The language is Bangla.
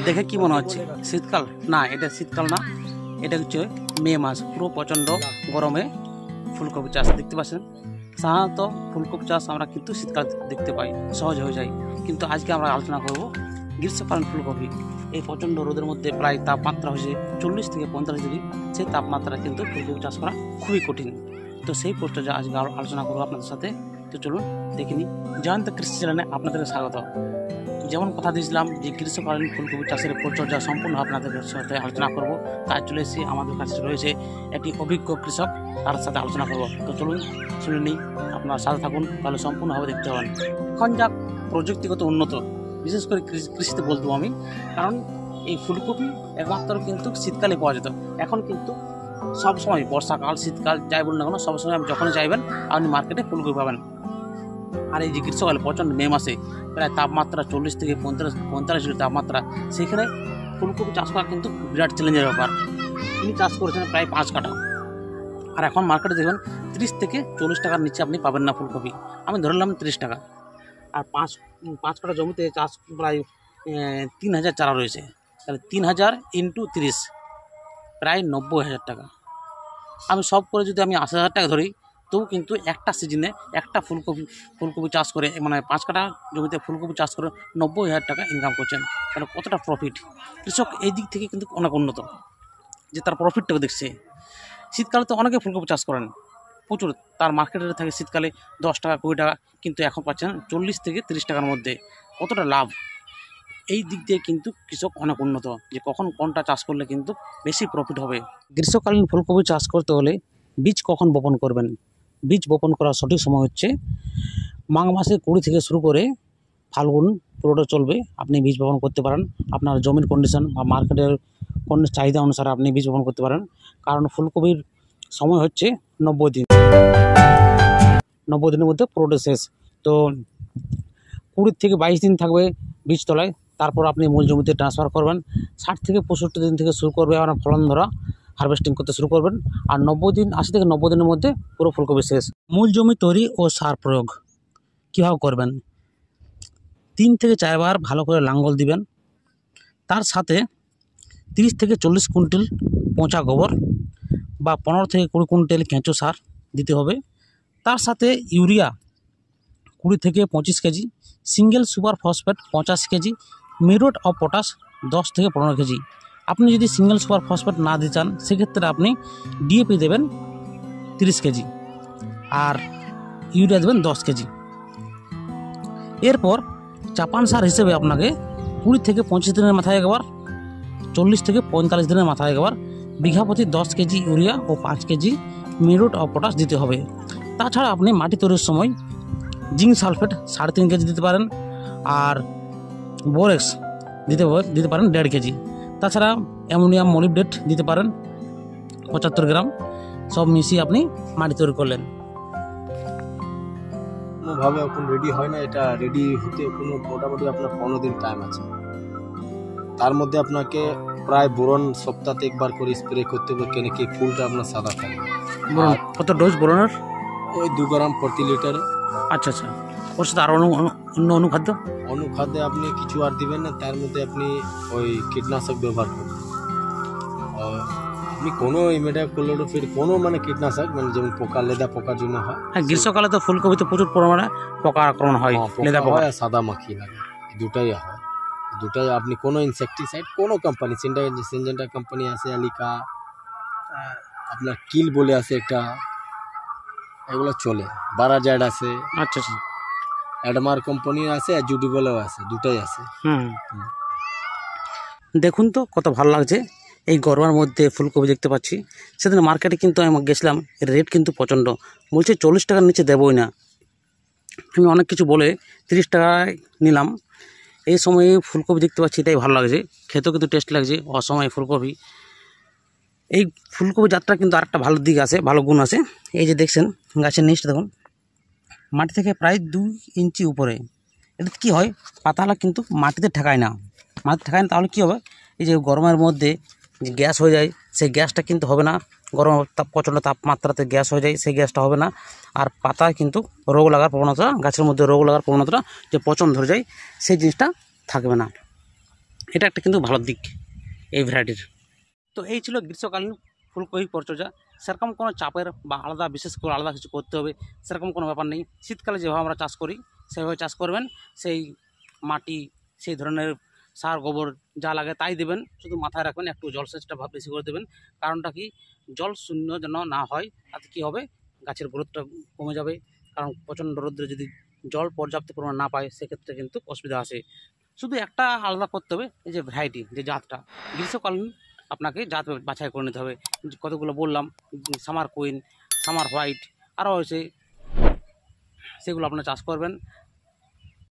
দেখে কি মনে হচ্ছে শীতকাল? না, এটা শীতকাল না, এটা হচ্ছে মে মাস। পুরো প্রচণ্ড গরমে ফুলকপি চাষ দেখতে পাচ্ছেন। সাধারণত ফুলকপি চাষ আমরা কিন্তু শীতকাল দেখতে পাই, সহজ হয়ে যায়। কিন্তু আজকে আমরা আলোচনা করব গ্রীষ্মকালীন ফুলকপি। এই প্রচণ্ড রোদের মধ্যে প্রায় তাপমাত্রা হয়েছে 40 থেকে 45 ডিগ্রি। সেই তাপমাত্রা কিন্তু ফুলকপি চাষ করা খুবই কঠিন। তো সেই পোস্টটা আজকে আলোচনা করবো আপনাদের সাথে। তো চলুন দেখিনি। জয়ন্ত কৃষি চ্যানেলে আপনাদের স্বাগত। যেমন কথা দিয়েছিলাম যে গ্রীষ্মকালীন ফুলকপি চাষের পরিচর্যা সম্পূর্ণ আপনাদের সাথে আলোচনা করব, তাই চলে এসেছি। আমাদের কাছে রয়েছে একটি অভিজ্ঞ কৃষক, তার সাথে আলোচনা করব। তো চলুন শুনে নিই, আপনার সাথে থাকুন, তাহলে সম্পূর্ণভাবে দেখতে পাবেন। এখন যা প্রযুক্তিগত উন্নত, বিশেষ করে কৃষিতে বলবো আমি, কারণ এই ফুলকপি একমাত্র কিন্তু শীতকালে পাওয়া যেত। এখন কিন্তু সবসময় বর্ষাকাল, শীতকাল যাই বলুন না কেন, সবসময় আপনি যখনই চাইবেন আপনি মার্কেটে ফুলকপি পাবেন। আর এই যে গ্রীষ্মকালে প্রচণ্ড মে মাসে প্রায় তাপমাত্রা 40 থেকে 45 ডিগ্রি তাপমাত্রা, সেখানে ফুলকপি চাষ করা কিন্তু বিরাট চ্যালেঞ্জের ব্যাপার। তিনি চাষ করেছেন প্রায় 5 কাঠা। আর এখন মার্কেটে দেখবেন 30 থেকে 40 টাকার নিচে আপনি পাবেন না ফুলকপি। আমি ধরলাম 30 টাকা। আর 5 কাঠা জমিতে চাষ প্রায় 3000 চারা রয়েছে। তাহলে 3000 ইন্টু 30 প্রায় 90,000 টাকা। আমি সব করে যদি আমি 80,000 টাকা ধরি, তবু কিন্তু একটা সিজনে একটা ফুলকপি চাষ করে, মানে 5 কাঠা জমিতে ফুলকপি চাষ করে 90,000 টাকা ইনকাম করছেন। তাহলে কতটা প্রফিট! কৃষক এই দিক থেকে কিন্তু অনেক উন্নত, যে তার প্রফিটটাও দেখছে। শীতকালে তো অনেকে ফুলকপি চাষ করেন প্রচুর, তার মার্কেটে থাকে শীতকালে 10 টাকা 20 টাকা, কিন্তু এখন পাচ্ছেন 40 থেকে 30 টাকার মধ্যে। কতটা লাভ! এই দিক দিয়ে কিন্তু কৃষক অনেক উন্নত, যে কখন কোনটা চাষ করলে কিন্তু বেশি প্রফিট হবে। গ্রীষ্মকালীন ফুলকপি চাষ করতে হলে বীজ কখন বপন করবেন? বীজ বপন করার সঠিক সময় হচ্ছে মাঘ মাসের 20 থেকে শুরু করে ফাল্গুন পুরোটা চলবে। আপনি বীজ বপন করতে পারেন। আপনার জমির কন্ডিশন বা মার্কেটের চাহিদা অনুসারে আপনি বীজ বপন করতে পারেন। কারণ ফুলকপির সময় হচ্ছে 90 দিন। 90 দিনের মধ্যে পুরোটা শেষ। তো 20 থেকে 22 দিন থাকবে বীজ তলায়। তারপর আপনি মূল জমিতে ট্রান্সফার করবেন। 60 থেকে 65 দিন থেকে শুরু করবে আপনার ফলন ধরা, হারভেস্টিং করতে শুরু করবেন। আর 80 থেকে 90 দিনের মধ্যে পুরো ফুলকপি শেষ। মূল জমি তৈরি ও সার প্রয়োগ কীভাবে করবেন? 3 থেকে 4 বার ভালো করে লাঙ্গল দিবেন। তার সাথে 30 থেকে 40 কুইন্টাল পচা গোবর বা 15 থেকে 20 কুইন্টাল কেঁচো সার দিতে হবে। তার সাথে ইউরিয়া 20 থেকে 25 KG, single super phosphate 85 KG, muriate of potash 10 থেকে 15 কেজি। আপনি যদি সিঙ্গেল সুপার ফসফেট না দিতে চান, সেক্ষেত্রে আপনি ডিএপি দেবেন 30 কেজি আর ইউরিয়া দেবেন 10 কেজি। এরপর চাপান সার হিসেবে আপনাকে 20 থেকে 25 দিনের মাথায় একবার, 40 থেকে 45 দিনের মাথায় একবার বিঘা প্রতি 10 কেজি ইউরিয়া ও 5 কেজি মিউরেট অফ পটাশ দিতে হবে। তাছাড়া আপনি মাটি তৈরির সময় জিঙ্ক সালফেট 3.5 কেজি দিতে পারেন, আর বোরেক্স দিতে পারেন 1.5 কেজি। তাছাড়া অ্যামোনিয়াম মলিবডেট দিতে পারেন 75 গ্রাম। সব মিশিয়ে আপনি মাটি তৈরি করলেন। কোনোভাবে এখন রেডি হয় না, এটা রেডি হতে কোনো মোটামুটি আপনার 15 দিন টাইম আছে। তার মধ্যে আপনাকে প্রায় বোরন সপ্তাহে একবার করে স্প্রে করতে হবে, কেন কি ফুলটা আপনার সাদা থাকবে। কত ডোজ বোরনের? ওই 2 গ্রাম প্রতি লিটারে। আচ্ছা আচ্ছা। ওর সাথে আর অন্য অনুখাদ্যে আপনি কিছু আর দিবেন না, তার মধ্যে আপনি ওই কীটনাশক ব্যবহার করবেন। আপনি কোনো ইমিডিয়েট করলেও ফির কোনো মানে কীটনাশক, মানে যেমন লেদা পোকার জন্য হয়। হ্যাঁ, গ্রীষ্মকালে তো ফুলকপিতে প্রচুর পরিমাণে পোকা আক্রমণ হয়, লেদা পোকা আর সাদা মাছি লাগে, দুটাই হয়। দুটাই আপনি কোনো ইনসেকটিসাইড, কোনো কোম্পানি, সিনজেন্টা কোম্পানি আছে, আলিকা, আপনার কিল বলে আছে একটা, এগুলো চলে। বারাজাইড আছে। আচ্ছা আচ্ছা। অ্যাডমার কোম্পানি আছে, আর জুডিবলও আছে, দুটাই আছে। দেখুন তো কত ভালো লাগছে এই গরমের মধ্যে ফুলকপি দেখতে পাচ্ছি। সেদিন মার্কেটে কিন্তু আমি গেছিলাম, রেট কিন্তু প্রচণ্ড, বলছে 40 টাকার নিচে দেবই না। আমি অনেক কিছু বলে 30 টাকায় নিলাম। এই সময়ে ফুলকপি দেখতে পাচ্ছি, এটাই ভালো লাগছে, খেতেও কিন্তু টেস্ট লাগছে। অসময়ে ফুলকপি, এই ফুলকপি জাতটা কিন্তু আরেকটা ভালো দিক আছে, ভালো গুণ আছে। এই যে দেখছেন গাছের নিচটা দেখুন, মাটি থেকে প্রায় 2 ইঞ্চি উপরে। এটা কী হয়, পাতালা কিন্তু মাটিতে ঠেকায় না। তাহলে কী হবে, এই যে গরমের মধ্যে যে গ্যাস হয়ে যায়, সেই গ্যাসটা কিন্তু হবে না। গরম প্রচণ্ড তাপমাত্রাতে গ্যাস হয়ে যায়, সেই গ্যাসটা হবে না। আর পাতায় কিন্তু রোগ লাগার প্রবণতা, গাছের মধ্যে রোগ লাগার প্রবণতাটা, যে পচন ধরে যায়, সেই জিনিসটা থাকবে না। এটা একটা কিন্তু ভালো দিক এই ভ্যারাইটির। তো এই ছিল গ্রীষ্মকালীন ফুলকপি পরিচর্যা। সেরকম কোনো চাপের বা আলাদা বিশেষ করে আলাদা কিছু করতে হবে সেরকম কোনো ব্যাপার নেই। শীতকালে যেভাবে আমরা চাষ করি সেভাবে চাষ করবেন। সেই মাটি, সেই ধরনের সার গোবর যা লাগে তাই দেবেন। শুধু মাথায় রাখবেন একটু জলসেচটা বেশি করে দেবেন। কারণটা কি, জল শূন্য যেন না হয়, তাতে কী হবে, গাছের গ্রোথটা কমে যাবে। কারণ প্রচণ্ড রৌদ্রে যদি জল পর্যাপ্ত পরিমাণ না পায় সেক্ষেত্রে কিন্তু অসুবিধা আসে। শুধু একটা আলাদা করতে হবে, এই যে ভ্যারাইটি, যে জাতটা গ্রীষ্মকালীন আপনাকে জাত বাছাই করে নিতে হবে। কতগুলো বললাম, সামার কুইন, সামার হোয়াইট, আরও হয়েছে, সেগুলো আপনারা চাষ করবেন।